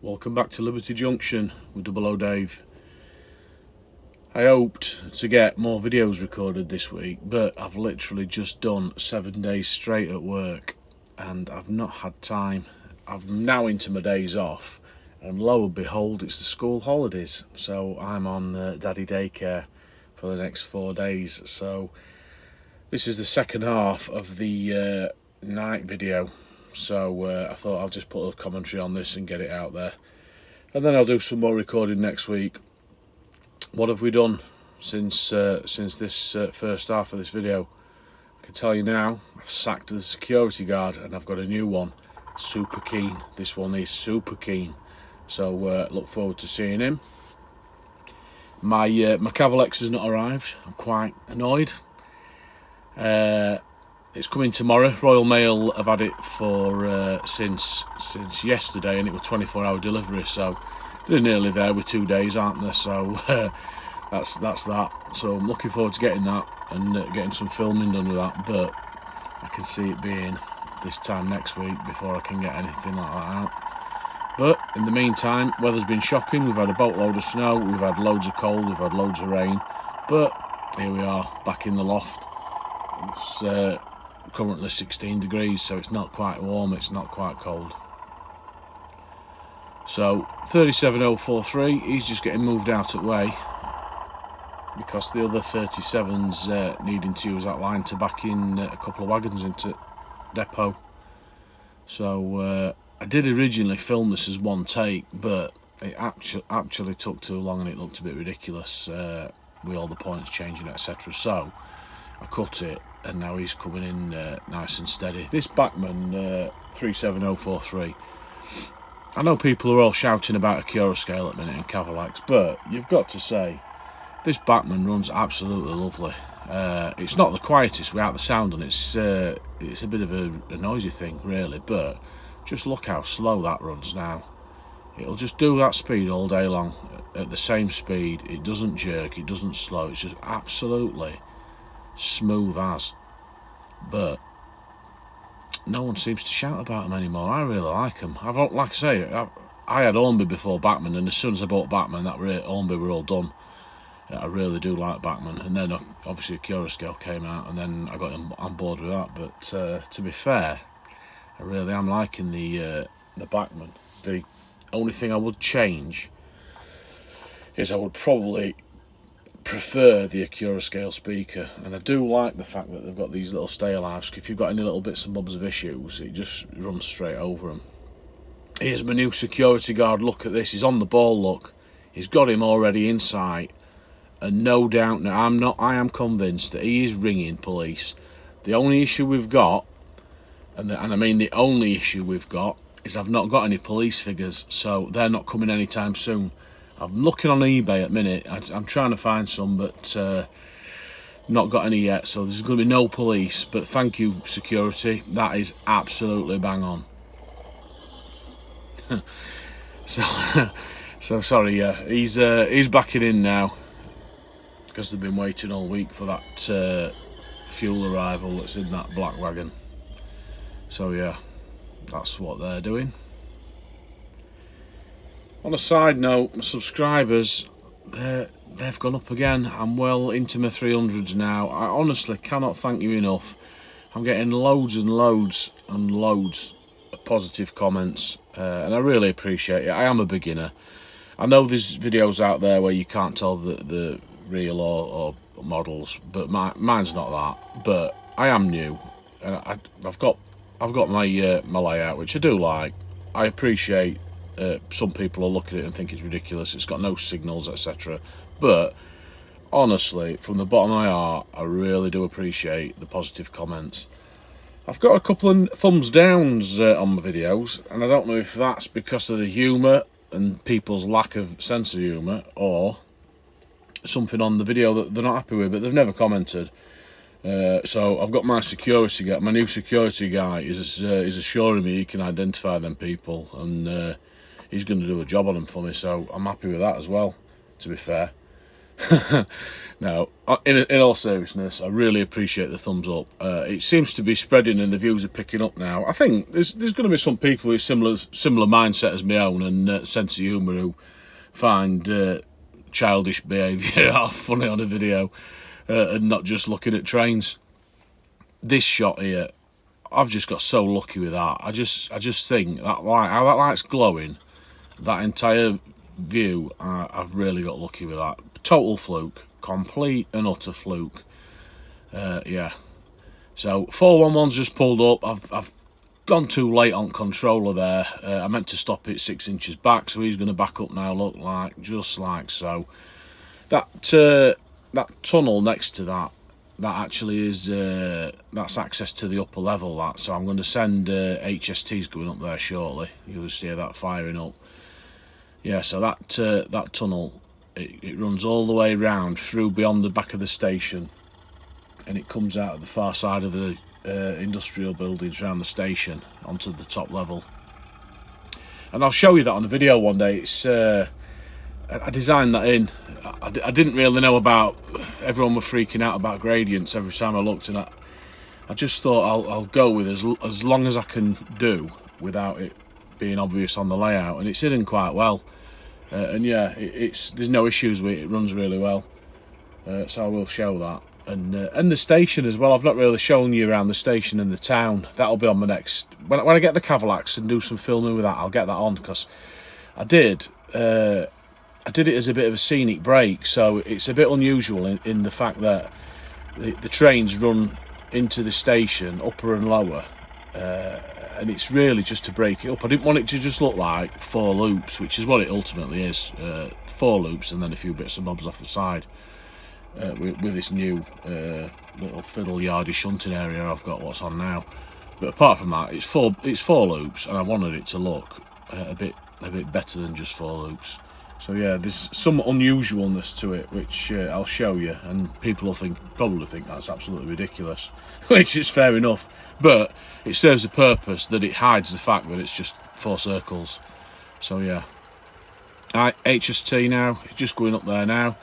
Welcome back to Liberty Junction with Double O Dave. I hoped to get more videos recorded this week, but I've literally just done 7 days straight at work and I've not had time. I'm now into my days off, and lo and behold, it's the school holidays, so I'm on daddy daycare for the next 4 days. So this is the second half of the night video. So I thought I'll just put a commentary on this and get it out there. And then I'll do some more recording next week. What have we done since this first half of this video? I can tell you now, I've sacked the security guard and I've got a new one. Super keen. This one is super keen. So look forward to seeing him. My Cavalex has not arrived. I'm quite annoyed. It's coming tomorrow. Royal Mail have had it for since yesterday, and it was 24-hour delivery. So they're nearly there with 2 days, aren't they? So that's that. So I'm looking forward to getting that and getting some filming done with that. But I can see it being this time next week before I can get anything like that out. But in the meantime, weather's been shocking. We've had a boatload of snow. We've had loads of cold. We've had loads of rain. But here we are back in the loft. It's currently 16 degrees, so it's not quite warm, it's not quite cold. So 37043, he's just getting moved out of the way because the other 37's needing to use that line to back in a couple of wagons into depot. So I did originally film this as one take, but it actually took too long and it looked a bit ridiculous with all the points changing, etc. So I cut it, and now he's coming in nice and steady. This Bachmann 37043, I know people are all shouting about a Cura scale at the minute and Cavalex, but you've got to say this Bachmann runs absolutely lovely. It's not the quietest without the sound, and it's a bit of a noisy thing really, but just look how slow that runs now. It'll just do that speed all day long at the same speed. It doesn't jerk, it doesn't slow, it's just absolutely smooth as. But no one seems to shout about them anymore. I really like them. Like I say, I had Hornby before Bachmann, and as soon as I bought Bachmann, that Hornby were all done. I really do like Bachmann, and then obviously a Cura scale came out, and then I got on board with that. But to be fair, I really am liking the Bachmann. The only thing I would change is I would probably prefer the Cura scale speaker, and I do like the fact that they've got these little stay alives. If you've got any little bits and bobs of issues, it just runs straight over them. Here's my new security guard. Look at this, he's on the ball. Look, he's got him already in sight, and no doubt now I am convinced that he is ringing police. The only issue we've got, and I mean the only issue we've got, is I've not got any police figures, so they're not coming anytime soon. I'm looking on eBay at the minute. I'm trying to find some, but not got any yet. So there's going to be no police. But thank you, security. That is absolutely bang on. so sorry. Yeah, he's backing in now because they've been waiting all week for that fuel arrival that's in that black wagon. So yeah, that's what they're doing. On a side note, my subscribers, they've gone up again. I'm well into my 300s now. I honestly cannot thank you enough. I'm getting loads and loads and loads of positive comments, and I really appreciate it. I am a beginner. I know there's videos out there where you can't tell the real or models, but mine's not that. But I am new, and I've got my my layout, which I do like. I appreciate. Some people will look at it and think it's ridiculous, it's got no signals, etc. But honestly, from the bottom of my heart, I really do appreciate the positive comments. I've got a couple of thumbs downs on my videos, and I don't know if that's because of the humour and people's lack of sense of humour, or something on the video that they're not happy with, but they've never commented. So I've got my new security guy is assuring me he can identify them people, and he's going to do a job on them for me, so I'm happy with that as well, to be fair. No, in all seriousness, I really appreciate the thumbs up. It seems to be spreading and the views are picking up now. I think there's going to be some people with similar mindset as my own and sense of humour who find childish behaviour half funny on a video and not just looking at trains. This shot here, I've just got so lucky with that. I just think that light, how that light's glowing, that entire view, I've really got lucky with that. Total fluke, complete and utter fluke. Yeah. So 411's just pulled up. I've gone too late on controller there. I meant to stop it 6 inches back, so he's going to back up now. Look, like just like so. That tunnel next to that actually is that's access to the upper level. That, so I'm going to send HSTs going up there shortly. You'll just hear that firing up. Yeah, so that tunnel, it runs all the way round through beyond the back of the station, and it comes out at the far side of the industrial buildings around the station onto the top level. And I'll show you that on a video one day. It's I designed that in. I didn't really know about. Everyone were freaking out about gradients every time I looked, and I just thought I'll go with as long as I can do without it being obvious on the layout, and it's hidden quite well. And yeah, there's no issues with it. It runs really well. So I will show that, and the station as well. I've not really shown you around the station and the town. That'll be on my next when I get the Cavalex and do some filming with that. I'll get that on, because I did it as a bit of a scenic break, so it's a bit unusual in the fact that the trains run into the station, upper and lower, and it's really just to break it up. I didn't want it to just look like 4 loops, which is what it ultimately is, 4 loops and then a few bits and bobs off the side, with this new little fiddle yardy shunting area I've got what's on now. But apart from that, it's four loops, and I wanted it to look a bit better than just 4 loops. So yeah, there's some unusualness to it, which I'll show you, and people will probably think that's absolutely ridiculous, which is fair enough. But it serves a purpose that it hides the fact that it's just 4 circles. So yeah, HST now, it's just going up there now,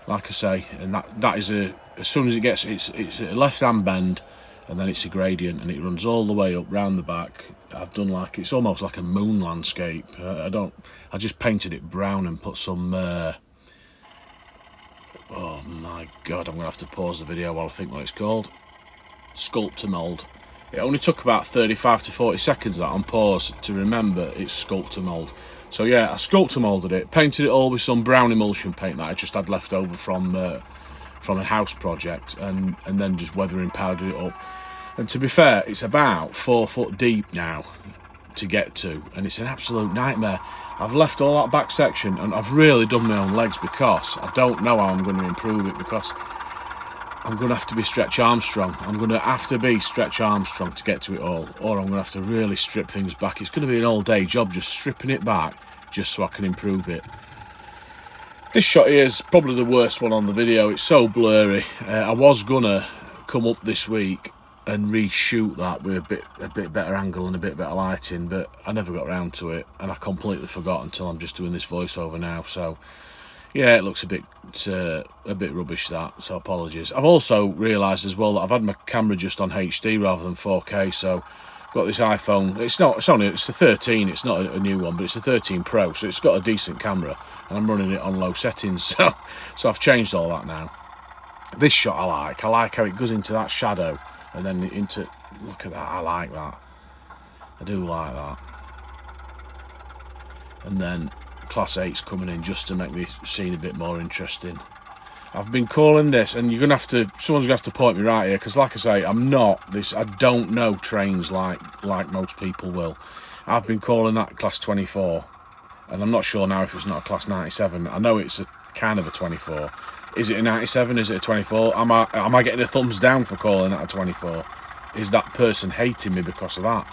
like I say, and that is as soon as it gets, it's a left-hand bend, and then it's a gradient, and it runs all the way up round the back. I've done like, it's almost like a moon landscape. I just painted it brown and put some oh my god, I'm gonna have to pause the video while I think what it's called. Sculptor mould. It only took about 35 to 40 seconds of that on pause to remember it's sculptor mould. So yeah, I sculptor moulded it, painted it all with some brown emulsion paint that I just had left over from a house project, and then just weathering powdered it up. And to be fair, it's about 4 foot deep now to get to, and it's an absolute nightmare. I've left all that back section, and I've really done my own legs, because I don't know how I'm going to improve it, because I'm going to have to be Stretch Armstrong. I'm going to have to be Stretch Armstrong to get to it all, or I'm going to have to really strip things back. It's going to be an all-day job just stripping it back, just so I can improve it. This shot here is probably the worst one on the video. It's so blurry. I was going to come up this week and reshoot that with a bit better angle and a bit better lighting, but I never got around to it, and I completely forgot until I'm just doing this voiceover now. So yeah, it looks a bit rubbish, that, so apologies. I've also realised as well that I've had my camera just on HD rather than 4K, so I've got this iPhone. It's the 13. It's not a new one, but it's a 13 Pro, so it's got a decent camera, and I'm running it on low settings. So I've changed all that now. This shot I like how it goes into that shadow. And then into, look at that, I like that. I do like that. And then Class 8's coming in just to make this scene a bit more interesting. I've been calling this, and someone's gonna have to point me right here, because like I say, I don't know trains like most people will. I've been calling that Class 24, and I'm not sure now if it's not a Class 97. I know it's a kind of a 24. Is it a 97? Is it a 24? Am I getting a thumbs down for calling that a 24? Is that person hating me because of that?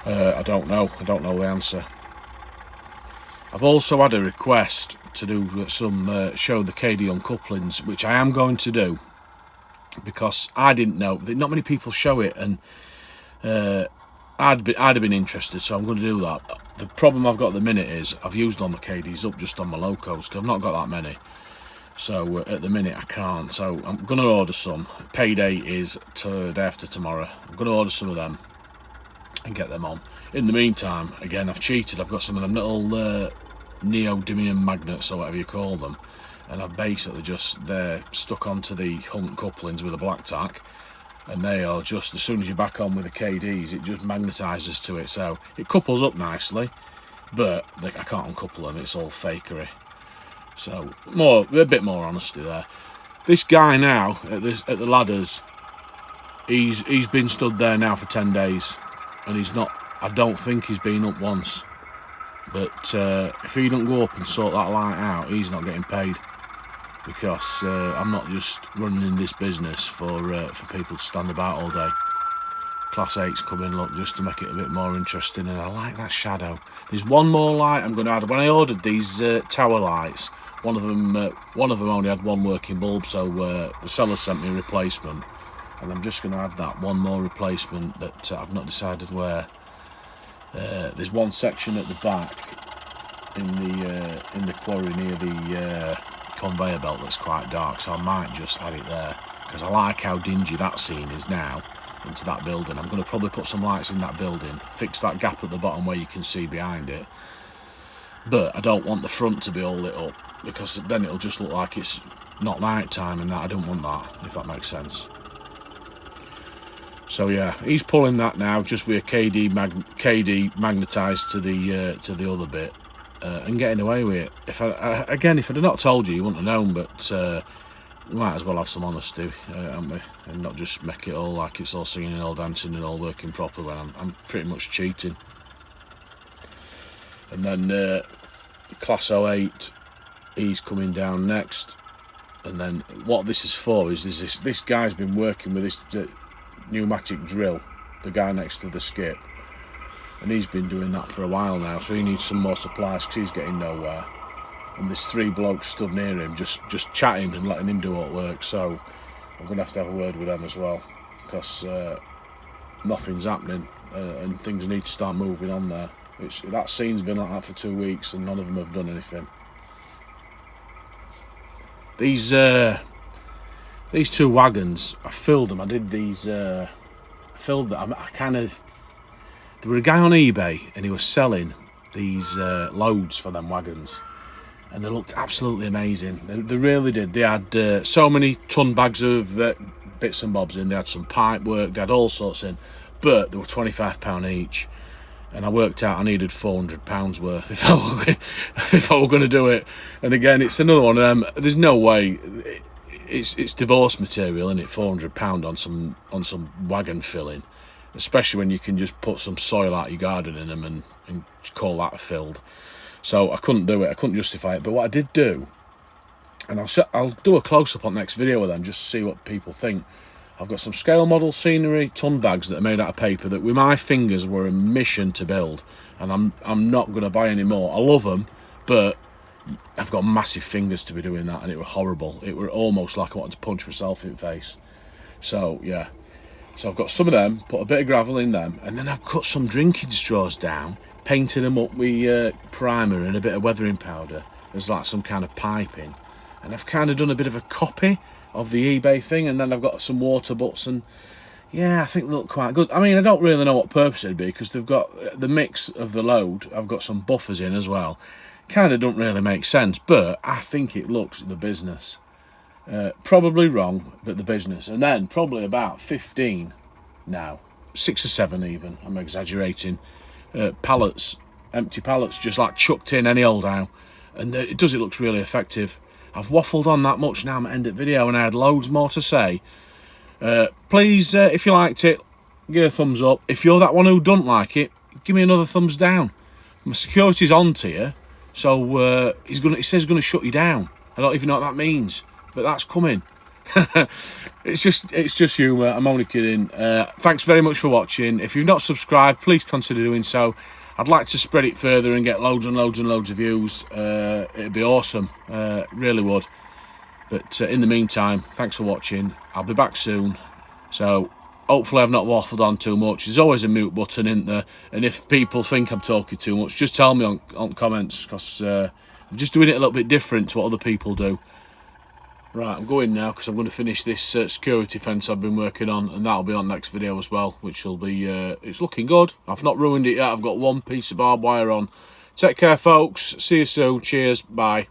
I don't know. I don't know the answer. I've also had a request to do some show the KD uncouplings, which I am going to do, because I didn't know that not many people show it, and I'd have been interested, so I'm going to do that. The problem I've got at the minute is I've used all my KDs up just on my locos, because I've not got that many. So at the minute I can't. So I'm going to order some. Payday is day after tomorrow. I'm going to order some of them and get them on. In the meantime, again, I've cheated. I've got some of them little neodymium magnets or whatever you call them, and I've basically they're stuck onto the hunt couplings with a black tack, and they are just, as soon as you're back on with the KDs, it just magnetises to it, so it couples up nicely, but I can't uncouple them. It's all fakery. So a bit more honesty there. This guy now at the ladders, he's been stood there now for 10 days, and he's not. I don't think he's been up once. But if he don't go up and sort that light out, he's not getting paid, because I'm not just running in this business for people to stand about all day. Class 8's come in, look, just to make it a bit more interesting, and I like that shadow. There's one more light I'm going to add. When I ordered these tower lights, one of them only had one working bulb, so the seller sent me a replacement, and I'm just going to add that one more replacement that I've not decided where. There's one section at the back in the quarry near the conveyor belt that's quite dark, so I might just add it there, because I like how dingy that scene is now into that building. I'm going to probably put some lights in that building, fix that gap at the bottom where you can see behind it, but I don't want the front to be all lit up, because then it'll just look like it's not night time, and that I don't want that, if that makes sense. So yeah, he's pulling that now, just with a KD magnetised to the other bit, and getting away with it. If I'd have not told you, you wouldn't have known. But we might as well have some honesty, haven't we? And not just make it all like it's all singing and all dancing and all working properly when I'm pretty much cheating. And then Class 08, he's coming down next. And then what this is for is this guy's been working with this pneumatic drill, the guy next to the skip, and he's been doing that for a while now, so he needs some more supplies because he's getting nowhere. And there's 3 blokes stood near him just chatting and letting him do what works, so I'm going to have a word with them as well, because nothing's happening, and things need to start moving on there. That scene's been like that for 2 weeks and none of them have done anything. These 2 wagons, I filled them. I did these. I filled them. There were a guy on eBay and he was selling these loads for them wagons, and they looked absolutely amazing. They really did. They had so many ton bags of bits and bobs in. They had some pipe work. They had all sorts in, but they were £25 each. And I worked out I needed £400 worth if I were going to do it. And again, it's another one of them. There's no way. It's divorce material, isn't it? £400 on some wagon filling, especially when you can just put some soil out your garden in them and call that filled. So I couldn't do it. I couldn't justify it. But what I did do, and I'll do a close up on next video with them just to see what people think. I've got some scale model scenery ton bags that are made out of paper that with my fingers were a mission to build, and I'm not going to buy any more. I love them, but I've got massive fingers to be doing that, and it were horrible. It were almost like I wanted to punch myself in the face. So yeah, so I've got some of them, put a bit of gravel in them, and then I've cut some drinking straws down, painted them up with primer and a bit of weathering powder as like some kind of piping, and I've kind of done a bit of a copy of the eBay thing, and then I've got some water butts, and yeah, I think they look quite good. I mean, I don't really know what purpose it'd be, because they've got the mix of the load. I've got some buffers in as well. Kind of don't really make sense, but I think it looks the business. Probably wrong, but the business. And then probably about 15 now, 6 or 7 even, I'm exaggerating, pallets, empty pallets, just like chucked in any old how, and it looks really effective. I've waffled on that much now. I'm at the end of the video, and I had loads more to say. Please, if you liked it, give a thumbs up. If you're that one who don't like it, give me another thumbs down. My security's on to you, so he says he's gonna shut you down. I don't even know what that means, but that's coming. It's just humour. I'm only kidding. Thanks very much for watching. If you've not subscribed, please consider doing so. I'd like to spread it further and get loads and loads and loads of views. It'd be awesome, really would. But in the meantime, thanks for watching. I'll be back soon, so hopefully I've not waffled on too much. There's always a mute button, isn't there? And if people think I'm talking too much, just tell me on comments, because I'm just doing it a little bit different to what other people do. Right, I'm going now because I'm going to finish this security fence I've been working on, and that'll be on next video as well, which will be, it's looking good. I've not ruined it yet. I've got one piece of barbed wire on. Take care, folks. See you soon. Cheers. Bye.